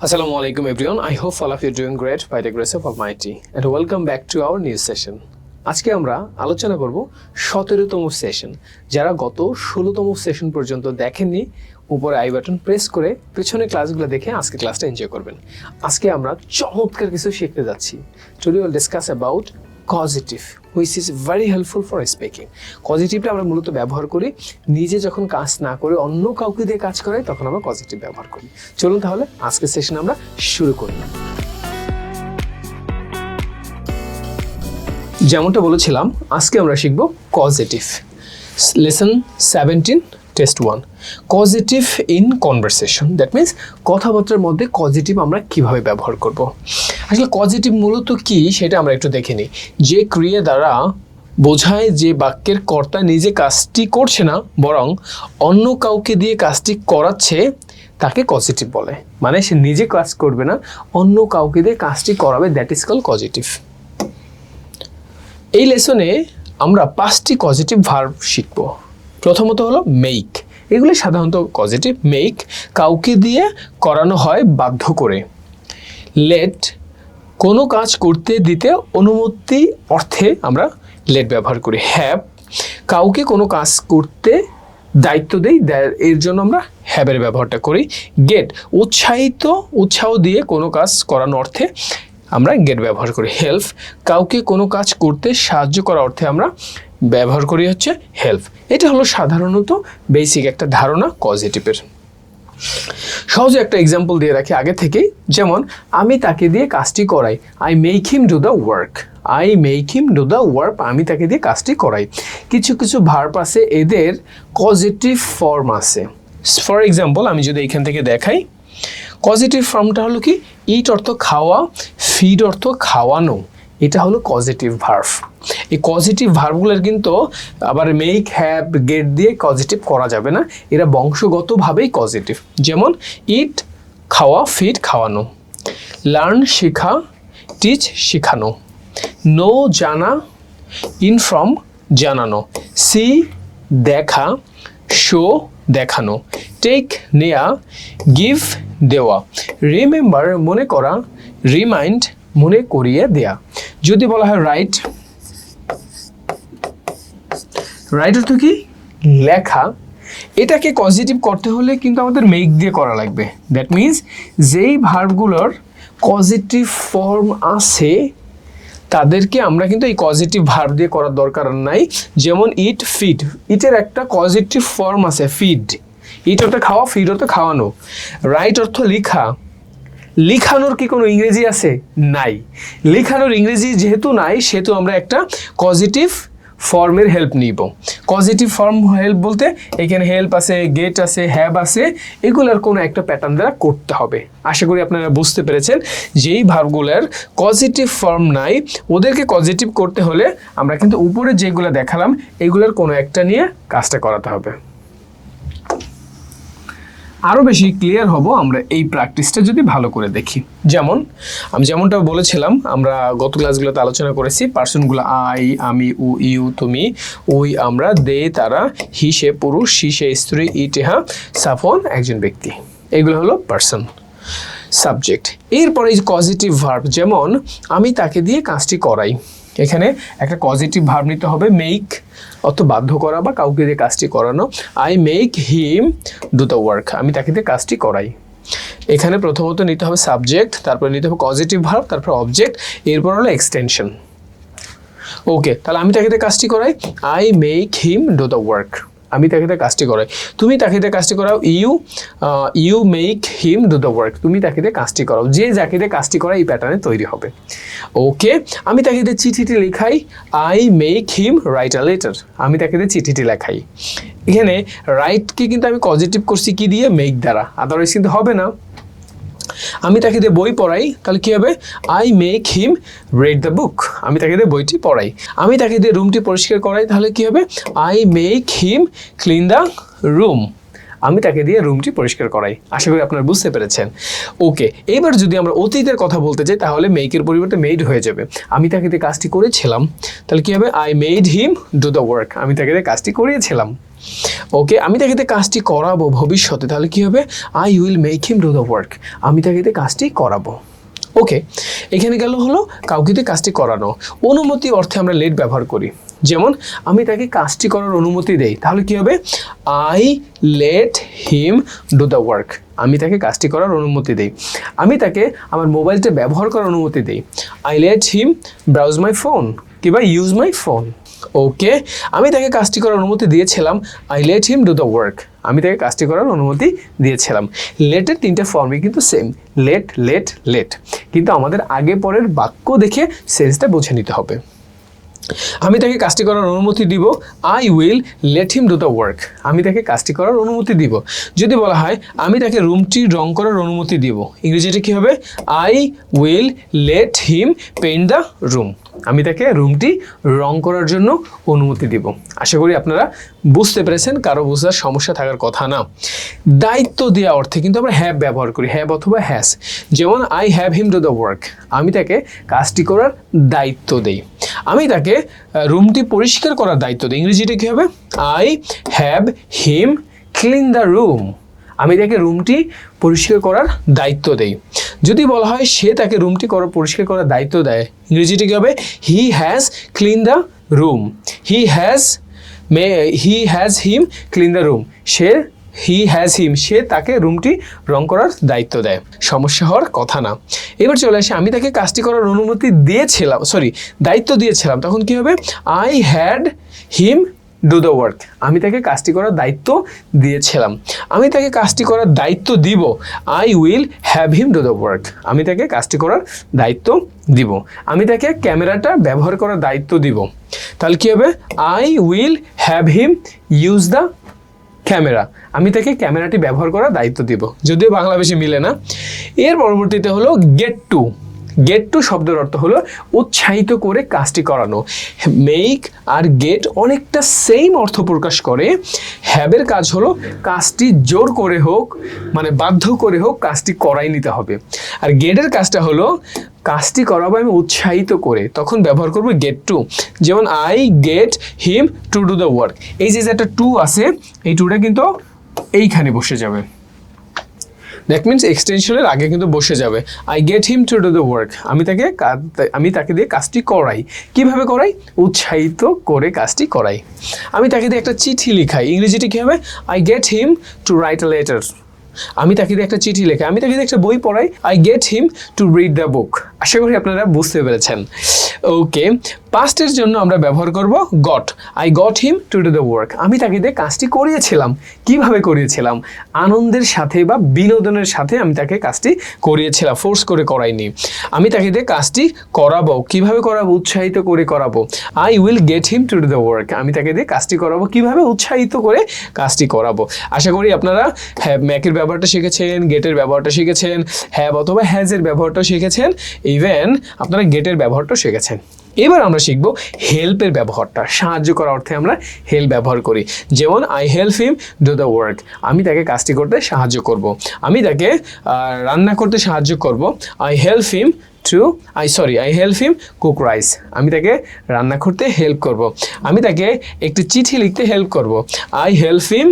Assalamu alaikum everyone. I hope all of you are doing great by the grace of Almighty and welcome back to our new session. আজকে আমরা আলোচনা করব 17তম session. যারা গত 16তম session পর্যন্ত দেখেননি, উপরে আই বাটন প্রেস করে পেছনের ক্লাসগুলো দেখে আজকে ক্লাসটা এনজয় করবেন। আজকে আমরা চমৎকার কিছু শিখতে যাচ্ছি। Today we will discuss about causative which is very helpful for speaking. Causative আমরা মূলত ব্যবহার করি নিজে যখন কাজ না করে অন্য কাউকে দিয়ে কাজ করাই, তখন আমরা causative ব্যবহার করি। চলুন তাহলে আজকের সেশন আমরা শুরু করি। যেমনটা বলেছিলাম, আজকে আমরা শিখব causative. Lesson 17 Test 1. Causative in conversation. That means কথাবার্তার মধ্যে causative আমরা কিভাবে ব্যবহার করব। আসলে causative মূলত কি সেটা আমরা একটু দেখে নিই। যে ক্রিয়া দ্বারা বোঝায় যে বাক্যের কর্তা নিজে কাজটি করছে না, বরং অন্য কাউকে দিয়ে কাজটি করাচ্ছে, তাকে causative বলে। মানে সে নিজে কাজ করবে না, অন্য কাউকে দিয়ে কাজটি করাবে, দ্যাট ইজ কল্ড causative। এই লেসনে আমরা 5টি causative ভার্ব শিখব। প্রথমত হলো মেক। এগুলো সাধারণত causative। মেক কাউকে দিয়ে করানো হয় বাধ্য করে। লেট কোনো কাজ করতে দিতে অনুমতি অর্থে আমরা লেট ব্যবহার করি। হ্যাভ কাউকে কোনো কাজ করতে দায়িত্ব দেই, এর জন্য আমরা হ্যাভের ব্যবহারটা করি। গেট উৎসাহ দিয়ে কোনো কাজ করানো অর্থে আমরা গেট ব্যবহার করি। হেল্প কাউকে কোনো কাজ করতে সাহায্য করা অর্থে আমরা ব্যবহার করি হচ্ছে হেল্প। এটা হলো সাধারণত বেসিক একটা ধারণা causative-এর। সহজে একটা এক্সাম্পল দিয়ে রাখি আগে থেকেই, যেমন আমি তাকে দিয়ে কাজটি করাই। I make him do the work. I make him do the work, আমি তাকে দিয়ে কাজটি করাই। কিছু কিছু ভার্ব আছে এদের causative ফর্ম আছে। ফর এক্সাম্পল আমি যদি এখান থেকে দেখাই, causative ফর্মটা হলো কি, ইট অর্থ খাওয়া, ফিড অর্থ খাওয়ানো, এটা হলো causative ভার্ব। এই causative ভার্বগুলোর কিন্তু আবার মেক, হ্যাভ, গেট দিয়ে causative করা যাবে না, এরা বংশগতভাবেই causative। যেমন ইট খাওয়া, ফিড খাওয়ানো। লার্ন শেখা, টিচ শেখানো। নো জানা, ইনফর্ম জানানো। সি দেখা, শো দেখানো। টেক নেয়া, গিভ দেওয়া। রিমেম্বার মনে করা, রিমাইন্ড মনে করিয়ে দেয়া। যদি বলা হয় রাইট, রাইট অর্থ কি, লেখা। এটাকে causative করতে হলে কিন্তু আমাদের মেক দিয়ে করা লাগবে। দ্যাট মিনস যেই ভার্বগুলোর causative ফর্ম আছে তাদেরকে আমরা কিন্তু এই causative ভার্ব দিয়ে করার দরকার নাই। যেমন ইট, ফিড, ইটের একটা causative ফর্ম আছে ফিড। ইট অর্থ খাওয়া, ফিড অর্থ খাওয়ানো। রাইট অর্থ লেখা, লিখানোর কি কোনো ইংরেজি আছে? নাই। লিখানোর ইংরেজি যেহেতু নাই, সেহেতু আমরা একটা causative ফর্মের হেল্প নিব। causative ফর্ম হেল্প বলতে এখানে হেল্প আছে, গেট আছে, হ্যাভ আছে, এগুলোর কোনো একটা প্যাটার্ন দ্বারা করতে হবে। আশা করি আপনারা বুঝতে পেরেছেন। যেই ভার্বগুলোর causative ফর্ম নাই, ওদেরকে causative করতে হলে আমরা কিন্তু উপরে যেগুলো দেখালাম এগুলোর কোনো একটা নিয়ে কাজটা করাতে হবে। আরও বেশি ক্লিয়ার হব আমরা এই প্র্যাকটিসটা যদি ভালো করে দেখি। আমি যেমনটা বলেছিলাম, আমরা গত ক্লাসগুলোতে আলোচনা করেছি পার্সনগুলো আই, আমি, উ, ইউ, তুমি, ওই, আমরা, দে, তারা, হি সে পুরুষ, সি সে স্ত্রী, ইট ইহা, সাফন একজন ব্যক্তি। এগুলো হলো পার্সন। সাবজেক্ট। এরপরে এই causative ভার্ব, যেমন আমি তাকে দিয়ে কাজটি করাই। এখানে একটা causative ভার্ব নিতে হবে, মেক অর্থ বাধ্য করা বা কাউকে দিয়ে কাজটি করানো। I make him do the work, আমি তাকে দিয়ে কাজটি করাই। এখানে প্রথমত নিতে হবে সাবজেক্ট, তারপরে নিতে হবে causative ভার্ব, তারপর অবজেক্ট, এরপর হলো এক্সটেনশন। ওকে, তাহলে আমি তাকে দিয়ে কাজটি করাই। I make him do the work, আমি তাকে দিয়ে কাজটি করাই। তুমি তাকে দিয়ে কাজটি করাও, you make him do the work, তুমি তাকে দিয়ে কাজটি করাও। যে যাকে দিয়ে কাজটি করা এই প্যাটার্নে তৈরি হবে। ওকে, আমি তাকে দিয়ে চিঠিটি লেখাই। I make him write a letter, আমি তাকে দিয়ে চিঠিটি লেখাই। এখানে রাইটকে কিন্তু আমি causative করছি কি দিয়ে, মেক দ্বারা, আদারওয়াইজ কিন্তু হবে না। আমি তাকে দিয়ে বই পড়াই, তাহলে কী হবে, I make him read the বুক, আমি তাকে দিয়ে বইটি পড়াই। আমি তাকে দিয়ে রুমটি পরিষ্কার করাই, তাহলে কী হবে, I make him clean the room, আমি তাকে দিয়ে রুমটি পরিষ্কার করাই। আশা করি আপনারা বুঝতে পেরেছেন। ওকে, এবার যদি আমরা অতীতের কথা বলতে চাই তাহলে মেকের পরিবর্তে মেড হয়ে যাবে। আমি তাকে দিয়ে কাজটি করেছিলাম, তাহলে কী হবে, I made him do the work, আমি তাকে দিয়ে কাজটি করিয়েছিলাম। ওকে, আমি তাকে দিয়ে কাজটি করাবো ভবিষ্যতে, তাহলে কি হবে? I will make him do the work. আমি তাকে দিয়ে কাজটি করাবো। ওকে, এখানে গেল হলো কাউকে দিয়ে কাজটি করানো। অনুমতি অর্থে আমরা লেট ব্যবহার করি। যেমন আমি তাকে কাজটি করার অনুমতি দেই, তাহলে কি হবে? I let him do the work. আমি তাকে কাজটি করার অনুমতি দেই। আমি তাকে আমার মোবাইলটা ব্যবহার করার অনুমতি দেই। I let him browse my phone কিংবা ইউজ মাই ফোন। ওকে, আমি তাকে কাজটি করার অনুমতি দিয়েছিলাম। I let him do the work. আমি তাকে কাজটি করার অনুমতি দিয়েছিলাম। লেটের 3টে ফর্মই কিন্তু সেম, লেট লেট লেট, কিন্তু আমাদের আগে পরের বাক্য দেখে সেন্সটা বুঝে নিতে হবে। আমি তাকে কাজটি করার অনুমতি দিব। I will let him do the work. আমি তাকে কাজটি করার অনুমতি দিব। যদি বলা হয় আমি তাকে রুমটি রং করার অনুমতি দিব, ইংরেজিতে কী হবে? I will let him paint the room. আমি তাকে রুমটি রং করার জন্য অনুমতি দিব। আশা করি আপনারা বুঝতে পেরেছেন, কারো বোঝার সমস্যা থাকার কথা না। দায়িত্ব দেওয়া অর্থে কিন্তু আমরা হ্যাভ ব্যবহার করি, হ্যাভ অথবা হ্যাজ। যেমন I have him do the work. আমি তাকে কাজটি করার দায়িত্ব দেই। আমি তাকে রুমটি পরিষ্কার করার দায়িত্ব দিই, ইংরেজিতে কী হবে? I have him clean the room. আমি তাকে রুমটি পরিষ্কার করার দায়িত্ব দেই। যদি বলা হয় সে তাকে রুমটি পরিষ্কার করার দায়িত্ব দেয়, ইংরেজিতে কী হবে? He has clean the room. He has him clean the room. সে তাকে রুমটি রং করার দায়িত্ব দেয়। সমস্যা হওয়ার কথা না। এবার চলে আসে আমি তাকে কাজটি করার অনুমতি দিয়েছিলাম, দায়িত্ব দিয়েছিলাম, তখন কি হবে? I had him do the work. আমি তাকে কাজটি করার দায়িত্ব দিয়েছিলাম। আমি তাকে কাজটি করার দায়িত্ব দিব। I will have him do the work. আমি তাকে কাজটি করার দায়িত্ব দিব। আমি তাকে ক্যামেরাটা ব্যবহার করার দায়িত্ব দিব। তাহলে কি হবে? I will have him use the camera. আমি তাকে ক্যামেরাটি ব্যবহার করার দায়িত্ব দিব। যদিও বাংলা বেশি মিলে না। এর পরবর্তীতে হলো গেট টু। গেট টু শব্দের অর্থ হলো উৎসাহিত করে কাজটি করানো। মেক আর গেট অনেকটা সেম অর্থ প্রকাশ করে। হ্যাবের কাজ হলো কাজটি জোর করে হোক, মানে বাধ্য করে হোক কাজটি করাই নিতে হবে। আর গেটের কাজটা হলো কাজটি করাবো আমি উৎসাহিত করে, তখন ব্যবহার করবো গেট টু। যেমন I get him to do the work. এই যে একটা টু আছে, এই টুটা কিন্তু এইখানে বসে যাবে। দ্যাট মিনস এক্সটেনশনের আগে কিন্তু বসে যাবে। I get him to do the work. আমি তাকে দিয়ে কাজটি করাই। কিভাবে করাই? উৎসাহিত করে কাজটি করাই। আমি তাকে দিয়ে একটা চিঠি লিখাই, ইংরেজিতে কী হবে? I get him two write a letter. আমি তাকে দিয়ে একটা চিঠি লেখাই। আমি তাকে দিয়ে একটা বই পড়াই। I get him to read the book. আশা করি আপনারা বুঝতে পেরেছেন। ওকে, পাস্টের জন্য আমরা ব্যবহার করব goat. I got him to do the work. আমি তাকে দিয়ে কাজটি করিয়েছিলাম। কিভাবে করিয়েছিলাম? আনন্দের সাথে বা বিনোদনের সাথে আমি তাকে কাজটি করিয়েছিলাম, ফোর্স করে করাইনি। আমি তাকে দিয়ে কাজটি করাবো। কিভাবে করাবো? উৎসাহিত করে করাবো। I will get him to do the work. আমি তাকে দিয়ে কাজটি করাবো। কিভাবে? উৎসাহিত করে কাজটি করাবো। আশা করি আপনারা ম্যাকের ব্যবহারটা শিখেছেন, গেটের ব্যবহারটা শিখেছেন, হ্যাভ অথবা হ্যাজের ব্যবহারটাও শিখেছেন, ইভেন আপনারা গেটের ব্যবহারটাও শিখেছেন। এবার আমরা শিখব হেল্পের ব্যবহারটা। সাহায্য করার অর্থে আমরা হেল্প ব্যবহার করি। যেমন I help him do the work. আমি তাকে কাজটি করতে সাহায্য করব। আমি তাকে রান্না করতে সাহায্য করব। I help him cook rice. আমি তাকে রান্না করতে হেল্প করব। আমি তাকে একটি চিঠি লিখতে হেল্প করব। I help him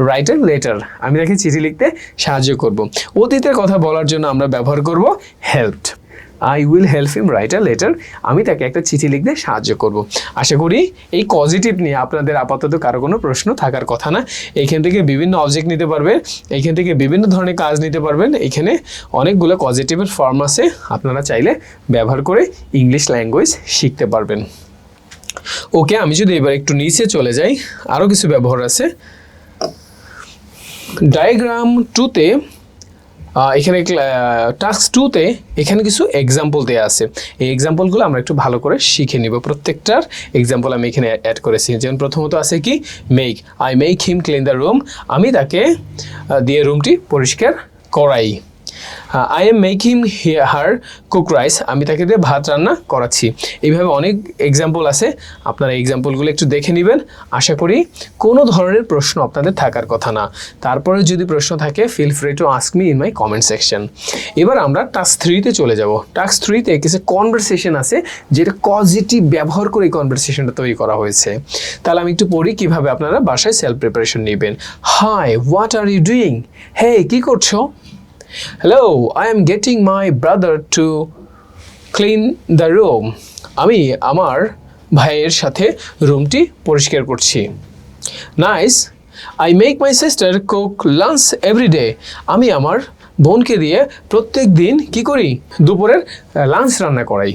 write a letter. আমি তাকে চিঠি লিখতে সাহায্য করব। অতীতের কথা বলার জন্য আমরা ব্যবহার করব helped. I will help him write a letter. আমি তাকে একটা চিঠি লিখতে সাহায্য করব। আশা করি এই পজিটিভ নিয়ে আপনাদের আপাতত কারো কোনো প্রশ্ন থাকার কথা না। এইখান থেকে বিভিন্ন অবজেক্ট নিতে পারবেন, এইখান থেকে বিভিন্ন ধরনের কাজ নিতে পারবেন। এখানে অনেকগুলো পজিটিভের ফর্ম আছে, আপনারা চাইলে ব্যবহার করে ইংলিশ ল্যাঙ্গুয়েজ শিখতে পারবেন। ওকে, আমি যদি এবার একটু নিচে চলে যাই, আরও কিছু ব্যবহার আছে। ডায়াগ্রাম 2তে এখানে টাস্ক 2তে এখানে কিছু এক্সাম্পল দেওয়া আছে। এই এক্সাম্পলগুলো আমরা একটু ভালো করে শিখে নিব। প্রত্যেকটার এক্সাম্পল আমি এখানে অ্যাড করেছি। যেমন প্রথমত আছে কি? Make. I make him clean the room. আমি তাকে দিয়ে রুমটি পরিষ্কার করাই। I am making her cook rice, আমি তাকে দিয়ে ভাত রান্না করাচ্ছি। এইভাবে অনেক এক্সাম্পল আছে, আপনারা এক্সাম্পলগুলো একটু দেখে নেবেন। আশা করি কোনো ধরনের প্রশ্ন আপনাদের থাকার কথা না। তারপরে যদি প্রশ্ন থাকে feel free to ask me in my comment section. এবার আমরা টাস্ক 3-তে চলে যাব। টাস্ক 3-তে কিছু কনভারসেশন আছে যেটা পজিটিভ ব্যবহার করে এই কনভারসেশনটা তৈরি করা হয়েছে। তাহলে আমি একটু পড়ি কীভাবে আপনারা বাসায় সেলফ প্রিপারেশন নেবেন। Hi, what are you doing? Hey, কী করছো? Hello, I am getting my brother to clean the room. আমি আমার ভাইয়ের সাথে রুমটি পরিষ্কার করছি। Nice. I make my sister cook lunch every day. আমি আমার বোনকে দিয়ে প্রত্যেক দিন কি করি? দুপুরের লাঞ্চ রান্না করাই।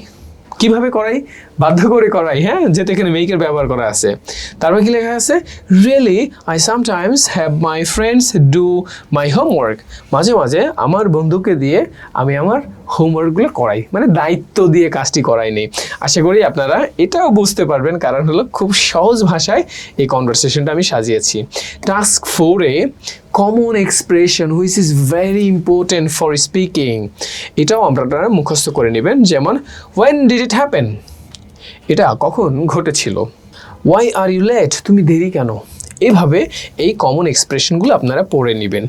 কিভাবে করাই? বাধ্য করে করাই, হ্যাঁ, যেহেতু এখানে মেকের ব্যবহার করা আছে। তারপর কি লেখা আছে? Really I sometimes have my friends do my homework. মাঝে মাঝে আমার বন্ধুকে দিয়ে আমি আমার হোমওয়ার্কগুলো করাই, মানে দায়িত্ব দিয়ে কাজটি করাই নেই। আশা করি আপনারা এটাও বুঝতে পারবেন, কারণ হলো খুব সহজ ভাষায় এই কনভারসেশনটা আমি সাজিয়েছি। টাস্ক 4-এ common expression which is very important for speaking, এটাও আপনারা মুখস্থ করে নেবেন। যেমন ওয়েন ডিড ইট হ্যাপেন, এটা কখন ঘটেছিল। ওয়াই আর ইউ লেট, তুমি দেরি কেন। এইভাবে এই কমন এক্সপ্রেশনগুলো আপনারা পড়ে নেবেন।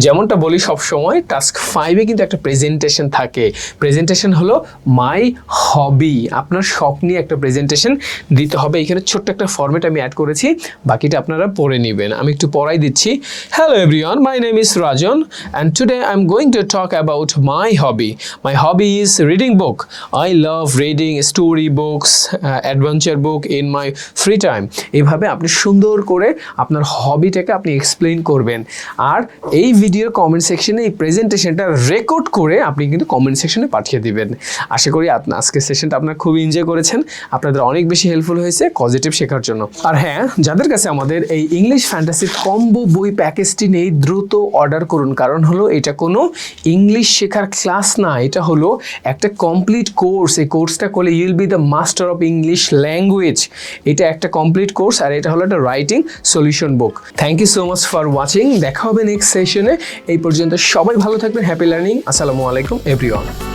যেমনটা বলি সবসময়, টাস্ক 5-এ কিন্তু একটা প্রেজেন্টেশন থাকে। প্রেজেন্টেশন হলো মাই হবি, আপনার শখ নিয়ে একটা প্রেজেন্টেশন দিতে হবে। এখানে ছোট্ট একটা ফরম্যাট আমি অ্যাড করেছি, বাকিটা আপনারা পড়ে নেবেন। আমি একটু পড়াই দিচ্ছি। Hello everyone, my name is Rajan and today I am going to talk about my hobby. My hobby is reading book. I love reading story books, adventure book in my free time. এইভাবে আপনি সুন্দর করে আপনার হবিটাকে আপনি explain করবেন। আর এই ভিডিওর comment সেকশনে এই প্রেজেন্টেশনটা রেকর্ড করে আপনি কিন্তু কমেন্ট সেকশনে পাঠিয়ে দিবেন। আশা করি আজকের সেশনটা আপনারা খুব এনজয় করেছেন, আপনাদের অনেক বেশি হেল্পফুল হয়েছে পজিটিভ শেখার জন্য। আর হ্যাঁ, যাদের কাছে আমাদের এই ইংলিশ ফ্যান্টাসির কম্বো বই প্যাকেজটি নেই, দ্রুত অর্ডার করুন। কারণ হলো এটা কোনো ইংলিশ শেখার ক্লাস না, এটা হলো একটা কমপ্লিট কোর্স। এই কোর্সটা করলে you will be the master of English language. এটা একটা কমপ্লিট কোর্স, আর এটা হলো একটা writing solution book. Thank you so much for watching. দেখা হবে নেক্সট সেশনে। এই পর্যন্ত সবাই ভালো থাকবেন। Happy learning. আসসালামু আলাইকুম এভরিওয়ান।